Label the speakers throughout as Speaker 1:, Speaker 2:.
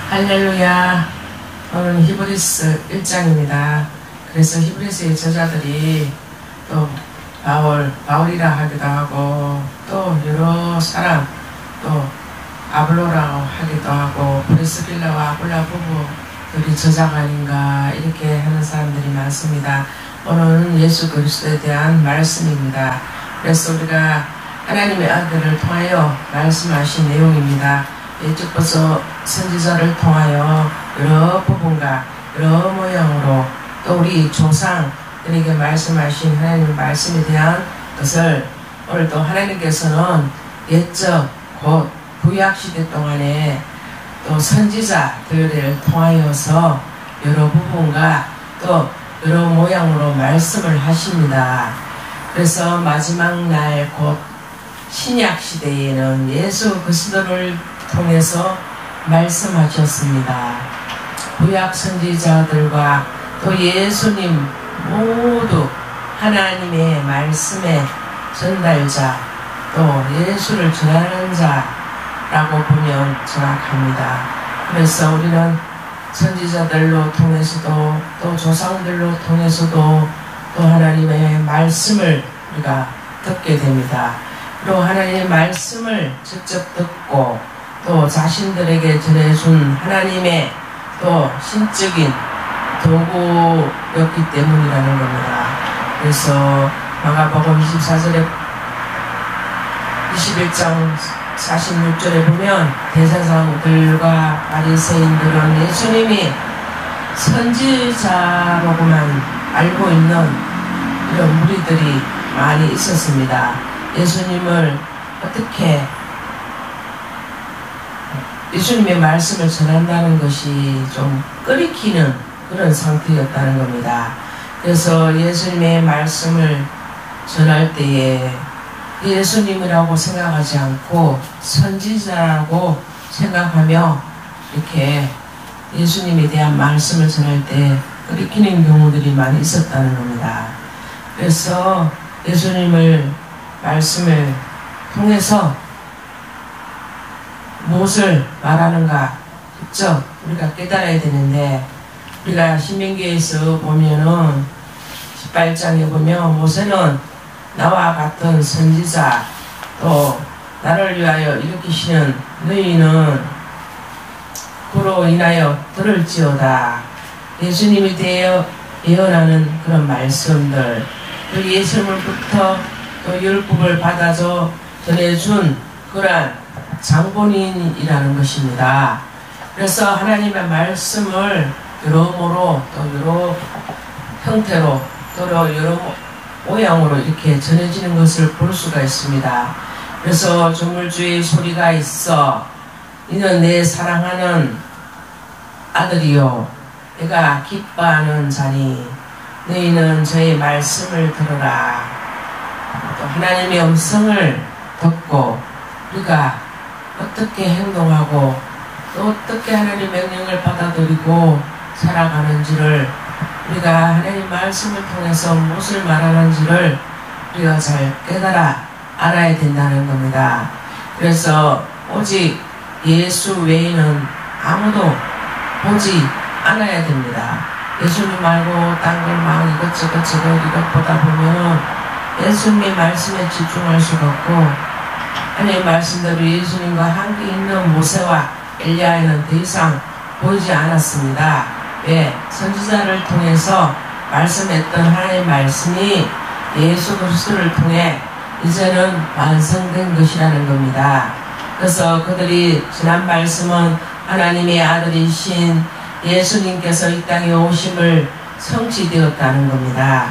Speaker 1: 할렐루야. 오늘 히브리서 1장입니다. 그래서 히브리서의 저자들이 또 바울이라 하기도 하고 또 여러 사람 또 아볼로라고 하기도 하고 브리스길라와 아굴라 부부들이 저자가 아닌가 이렇게 하는 사람들이 많습니다. 오늘은 예수 그리스도에 대한 말씀입니다. 그래서 우리가 하나님의 아들을 통하여 말씀하신 내용입니다. 이쪽부터 선지자를 통하여 여러 부분과 여러 모양으로 또 우리 조상들에게 말씀하신 하나님의 말씀에 대한 것을 오늘도 하나님께서는 옛적 곧 구약시대 동안에 또 선지자들을 통하여서 여러 부분과 또 여러 모양으로 말씀을 하십니다. 그래서 마지막 날 곧 신약시대에는 예수 그리스도를 통해서 말씀하셨습니다. 구약 선지자들과 또 예수님 모두 하나님의 말씀의 전달자 또 예수를 전하는 자라고 보면 정확합니다. 그래서 우리는 선지자들로 통해서도 또 조상들로 통해서도 또 하나님의 말씀을 우리가 듣게 됩니다. 또 하나님의 말씀을 직접 듣고 또 자신들에게 전해준 하나님의 또 신적인 도구였기 때문이라는 겁니다. 그래서 마가복음 24절에 21장 46절에 보면 대제사장들과 바리새인들은 예수님이 선지자로만 알고 있는 이런 무리들이 많이 있었습니다. 예수님을 어떻게 예수님의 말씀을 전한다는 것이 좀 끓이키는 그런 상태였다는 겁니다. 그래서 예수님의 말씀을 전할 때에 예수님이라고 생각하지 않고 선지자라고 생각하며 이렇게 예수님에 대한 말씀을 전할 때 끓이키는 경우들이 많이 있었다는 겁니다. 그래서 예수님을 말씀을 통해서 무엇을 말하는가 직접 우리가 깨달아야 되는데 우리가 신명기에서 보면은 18장에 보면 모세는 나와 같은 선지자 또 나를 위하여 일으키시는 너희는 그로 인하여 들을지어다. 예수님이 대하여 예언하는 그런 말씀들 또 예수님으로부터 또 율법을 받아서 전해준 그러한 장본인이라는 것입니다. 그래서 하나님의 말씀을 여러모로 또 여러 형태로 또 여러 모양으로 이렇게 전해지는 것을 볼 수가 있습니다. 그래서 조물주의 소리가 있어 이는 내 사랑하는 아들이요 내가 기뻐하는 자니 너희는 저의 말씀을 들으라. 또 하나님의 음성을 듣고 우리가 어떻게 행동하고 또 어떻게 하나님의 명령을 받아들이고 살아가는지를 우리가 하나님 말씀을 통해서 무엇을 말하는지를 우리가 잘 깨달아 알아야 된다는 겁니다. 그래서 오직 예수 외에는 아무도 보지 않아야 됩니다. 예수님 말고 딴 걸 막 이것저것 이것보다 보면은 예수님의 말씀에 집중할 수가 없고 하나님의 말씀대로 예수님과 함께 있는 모세와 엘리야에는 더 이상 보이지 않았습니다. 왜? 선지자를 통해서 말씀했던 하나님의 말씀이 예수 그리스도를 통해 이제는 완성된 것이라는 겁니다. 그래서 그들이 지난 말씀은 하나님의 아들이신 예수님께서 이 땅에 오심을 성취되었다는 겁니다.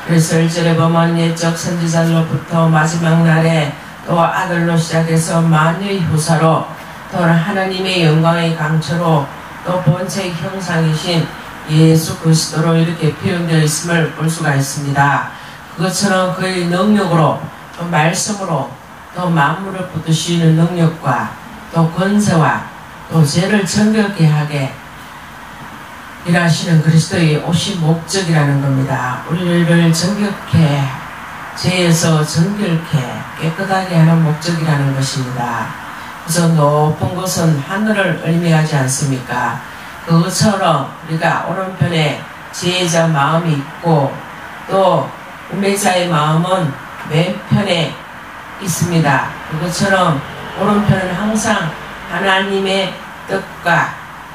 Speaker 1: 그래서 1절에 보면 옛적 선지자로부터 마지막 날에 또 아들로 시작해서 만유의 후사로 또 하나님의 영광의 강처로 또 본체의 형상이신 예수 그리스도로 이렇게 표현되어 있음을 볼 수가 있습니다. 그것처럼 그의 능력으로 또 말씀으로 또 만물을 붙드시는 능력과 또 권세와 또 죄를 정결케 하게 일하시는 그리스도의 오신 목적이라는 겁니다. 우리를 정결케 죄에서 정결케 깨끗하게 하는 목적이라는 것입니다. 그래서 높은 곳은 하늘을 의미하지 않습니까? 그것처럼 우리가 오른편에 지혜자 마음이 있고 또 우매자의 마음은 왼편에 있습니다. 그것처럼 오른편은 항상 하나님의 뜻과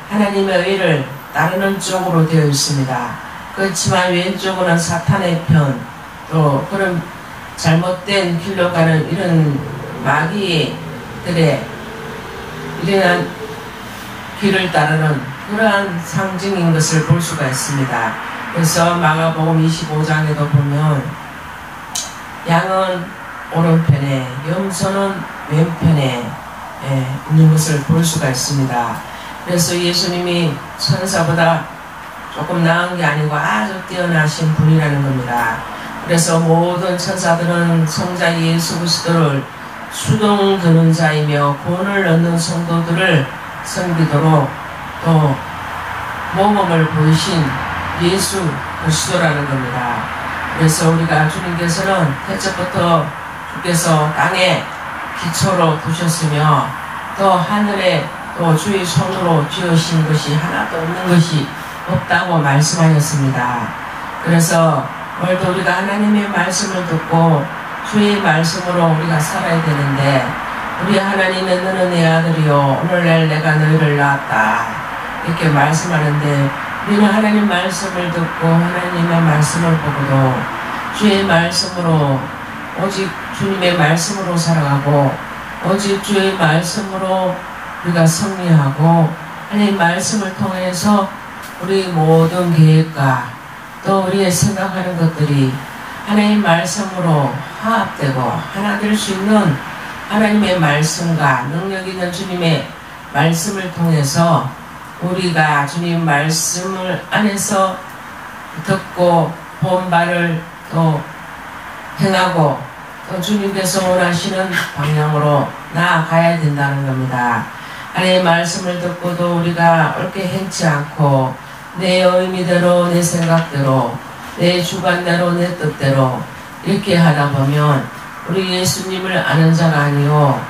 Speaker 1: 하나님의 의를 따르는 쪽으로 되어 있습니다. 그렇지만 왼쪽은 사탄의 편, 또 그런 잘못된 길로 가는 이런 마귀들의 이러한 길을 따르는 그러한 상징인 것을 볼 수가 있습니다. 그래서 마가복음 25장에도 보면 양은 오른편에 염소는 왼편에 있는 것을 볼 수가 있습니다. 그래서 예수님이 천사보다 조금 나은 게 아니고 아주 뛰어나신 분이라는 겁니다. 그래서 모든 천사들은 성자 예수 그리스도를 수동 드는 자이며 구원을 얻는 성도들을 섬기도록 또 모범을 보이신 예수 그리스도라는 겁니다. 그래서 우리가 주님께서는 태초부터 주께서 땅에 기초로 두셨으며 또 하늘에 또 주의 손으로 지으신 것이 하나도 없는 것이 없다고 말씀하셨습니다. 그래서 오늘도 우리가 하나님의 말씀을 듣고 주의 말씀으로 우리가 살아야 되는데 우리 하나님은 너는 내 아들이요 오늘날 내가 너희를 낳았다 이렇게 말씀하는데 우리는 하나님 말씀을 듣고 하나님의 말씀을 보고도 주의 말씀으로 오직 주님의 말씀으로 살아가고 오직 주의 말씀으로 우리가 승리하고 하나님 말씀을 통해서 우리 모든 계획과 또 우리의 생각하는 것들이 하나님 말씀으로 화합되고 하나 될 수 있는 하나님의 말씀과 능력 있는 주님의 말씀을 통해서 우리가 주님 말씀을 안에서 듣고 본 바를 또 행하고 또 주님께서 원하시는 방향으로 나아가야 된다는 겁니다. 하나님의 말씀을 듣고도 우리가 옳게 행치 않고 내 의미대로 내 생각대로 내 주관대로 내 뜻대로 이렇게 하다 보면 우리 예수님을 아는 자가 아니요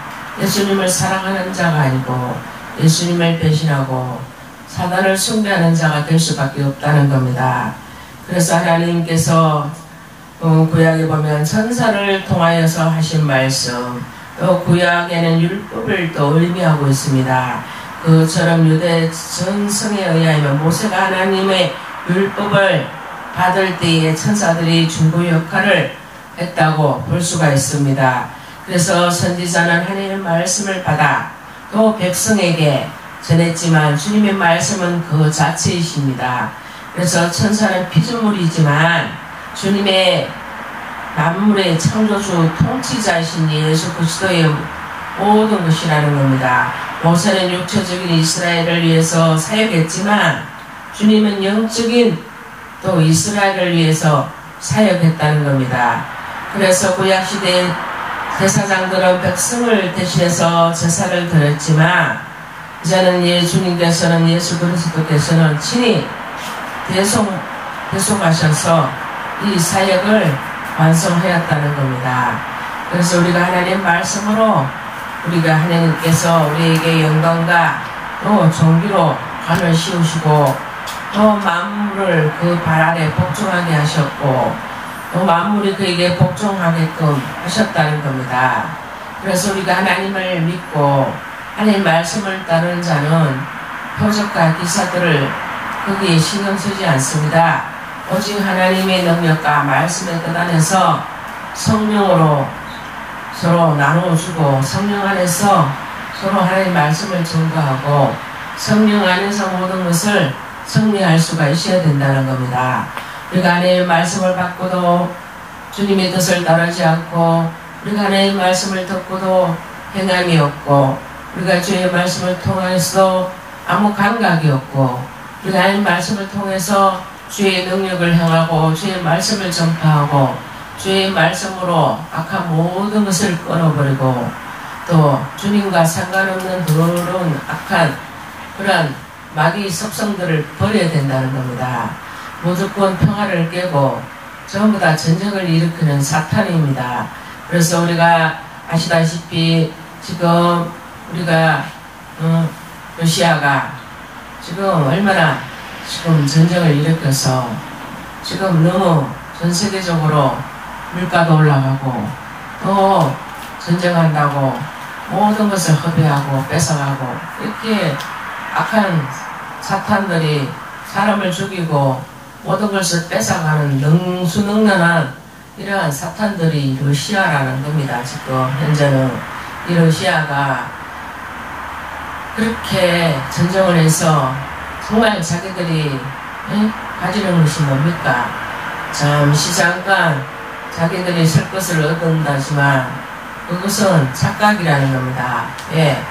Speaker 1: 예수님을 사랑하는 자가 아니고 예수님을 배신하고 사단을 숭배하는 자가 될 수밖에 없다는 겁니다. 그래서 하나님께서 구약에 보면 천사를 통하여서 하신 말씀 또 구약에는 율법을 또 의미하고 있습니다. 그처럼 유대 전성에 의하면 모세가 하나님의 율법을 받을 때에 천사들이 중보 역할을 했다고 볼 수가 있습니다. 그래서 선지자는 하나님의 말씀을 받아 또 백성에게 전했지만 주님의 말씀은 그 자체이십니다. 그래서 천사는 피조물이지만 주님의 만물의 창조주 통치자이신 예수 그리스도의 모든 것이라는 겁니다. 모세는 육체적인 이스라엘을 위해서 사역했지만 주님은 영적인 또 이스라엘을 위해서 사역했다는 겁니다. 그래서 구약시대 제사장들은 백성을 대신해서 제사를 드렸지만 이제는 예수님께서는 예수 그리스도께서는 친히 대속하셔서 이 사역을 완성하였다는 겁니다. 그래서 우리가 하나님 말씀으로 우리가 하나님께서 우리에게 영광과 또 존귀로 관을 씌우시고 또 만물을 그 발 아래 복종하게 하셨고 또 만물이 그에게 복종하게끔 하셨다는 겁니다. 그래서 우리가 하나님을 믿고 하나님 말씀을 따르는 자는 표적과 기사들을 거기에 신경 쓰지 않습니다. 오직 하나님의 능력과 말씀의 뜻 안에서 성령으로 서로 나누어주고 성령 안에서 서로 하나님 말씀을 증거하고 성령 안에서 모든 것을 승리할 수가 있어야 된다는 겁니다. 우리가 하나님의 말씀을 받고도 주님의 뜻을 따르지 않고 우리가 하나님의 말씀을 듣고도 행함이 없고 우리가 주의 말씀을 통해서 아무 감각이 없고 우리가 하나님의 말씀을 통해서 주의 능력을 행하고 주의 말씀을 전파하고 주의 말씀으로 악한 모든 것을 끊어버리고 또 주님과 상관없는 더러운 악한 그러한 마귀 습성들을 버려야 된다는 겁니다. 무조건 평화를 깨고 전부 다 전쟁을 일으키는 사탄입니다. 그래서 우리가 아시다시피 지금 우리가 러시아가 지금 얼마나 지금 전쟁을 일으켜서 지금 너무 전 세계적으로 물가도 올라가고 또 전쟁한다고 모든 것을 허비하고 뺏어가고 이렇게 악한 사탄들이 사람을 죽이고 모든 것을 뺏어가는 능수능란한 이러한 사탄들이 러시아라는 겁니다. 지금 현재는 이 러시아가 그렇게 전쟁을 해서 정말 자기들이 가지는 것이 뭡니까? 잠시 잠깐 자기들이 살 것을 얻는다지만 그것은 착각이라는 겁니다. 예,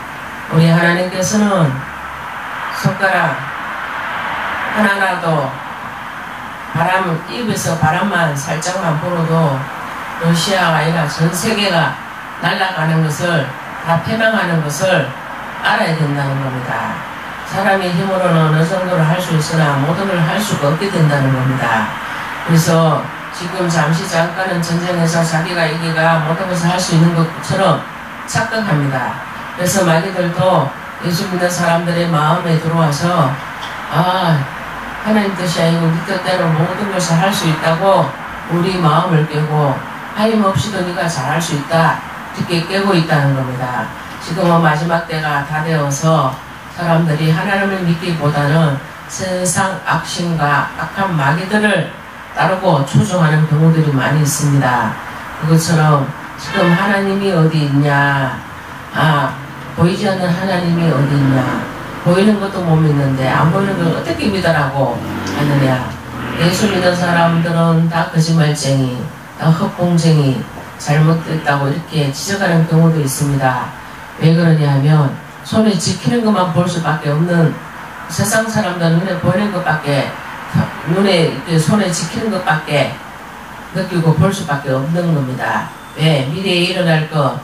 Speaker 1: 우리 하나님께서는 손가락 하나라도 입에서 바람만 살짝만 불어도 러시아가 아니라 전 세계가 날아가는 것을 다 패망하는 것을 알아야 된다는 겁니다. 사람의 힘으로는 어느 정도를 할 수 있으나 모든 걸 할 수가 없게 된다는 겁니다. 그래서 지금 잠시 잠깐은 전쟁에서 자기가 이기가 모든 것을 할 수 있는 것처럼 착각합니다. 그래서 마귀들도 예수 믿는 사람들의 마음에 들어와서 하나님 뜻이 아니고 네 뜻대로 모든 것을 할 수 있다고 우리 마음을 깨고 하나님 없이도 네가 잘할 수 있다 이렇게 깨고 있다는 겁니다. 지금은 마지막 때가 다 되어서 사람들이 하나님을 믿기보다는 세상 악신과 악한 마귀들을 따르고 추종하는 경우들이 많이 있습니다. 그것처럼 지금 하나님이 어디 있냐, 보이지 않는 하나님이 어디 있냐, 보이는 것도 못 믿는데 안 보이는 걸 어떻게 믿으라고 하느냐. 예수 믿는 사람들은 다 거짓말쟁이, 다 헛공쟁이, 잘못됐다고 이렇게 지적하는 경우도 있습니다. 왜 그러냐 하면 손에 지키는 것만 볼 수밖에 없는 세상 사람들은 눈에 보이는 것밖에 눈에 손에 지키는 것밖에 느끼고 볼 수밖에 없는 겁니다. 왜? 미래에 일어날 것,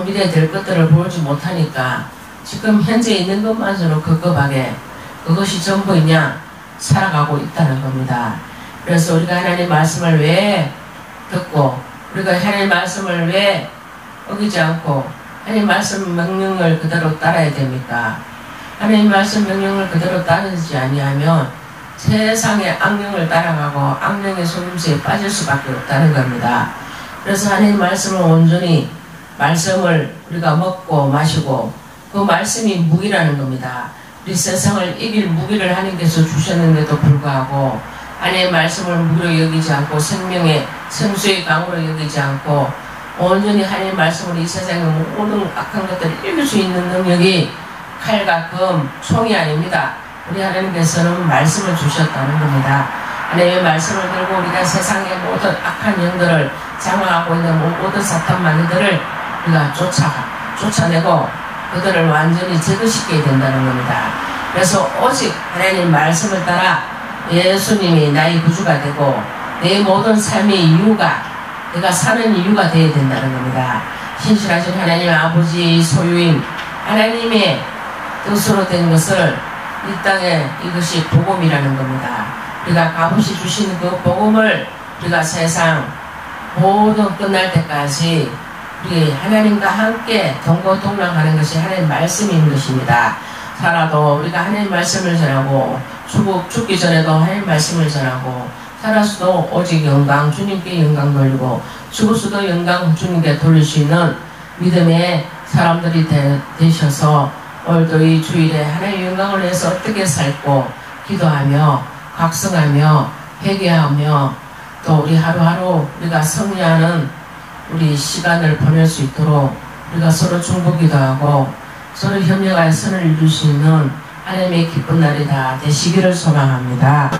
Speaker 1: 미래에 될 것들을 보지 못하니까 지금 현재 있는 것만으로 급급하게 그것이 전부이냐 살아가고 있다는 겁니다. 그래서 우리가 하나님 말씀을 왜 듣고 우리가 하나님 말씀을 왜 어기지 않고 하나님 말씀 명령을 그대로 따라야 됩니까? 하나님 말씀 명령을 그대로 따르지 아니하면 세상의 악령을 따라가고 악령의 속임수에 빠질 수밖에 없다는 겁니다. 그래서 하나님 말씀을 온전히 말씀을 우리가 먹고 마시고 그 말씀이 무기라는 겁니다. 우리 세상을 이길 무기를 하나님께서 주셨는데도 불구하고 하나님의 말씀을 무기로 여기지 않고 생명의 생수의 강으로 여기지 않고 온전히 하나님의 말씀으로 이 세상의 모든 악한 것들을 이길 수 있는 능력이 칼과 검, 총이 아닙니다. 우리 하나님께서는 말씀을 주셨다는 겁니다. 하나님의 말씀을 들고 우리가 세상의 모든 악한 영들을 장악하고 있는 모든 사탄 마귀들을 우리가 쫓아내고 그들을 완전히 제거시켜야 된다는 겁니다. 그래서 오직 하나님 말씀을 따라 예수님이 나의 구주가 되고 내 모든 삶의 이유가 내가 사는 이유가 되어야 된다는 겁니다. 신실하신 하나님 아버지의 소유인 하나님의 뜻으로 된 것을 이 땅에 이것이 복음이라는 겁니다. 우리가 값없이 주신 그 복음을 우리가 세상 모든 끝날 때까지 우리 하나님과 함께 동고동락하는 것이 하나님 말씀인 것입니다. 살아도 우리가 하나님 말씀을 전하고 죽기 전에도 하나님 말씀을 전하고 살아서도 오직 영광 주님께 영광 돌리고 죽어서도 영광 주님께 돌릴 수 있는 믿음의 사람들이 되셔서 오늘도 이 주일에 하나님의 영광을 위해서 어떻게 살고 기도하며 각성하며 회개하며 또 우리 하루하루 우리가 승리하는 우리 시간을 보낼 수 있도록 우리가 서로 중보기도 하고 서로 협력하여 선을 이룰 수 있는 하나님의 기쁜 날이 다 되시기를 소망합니다.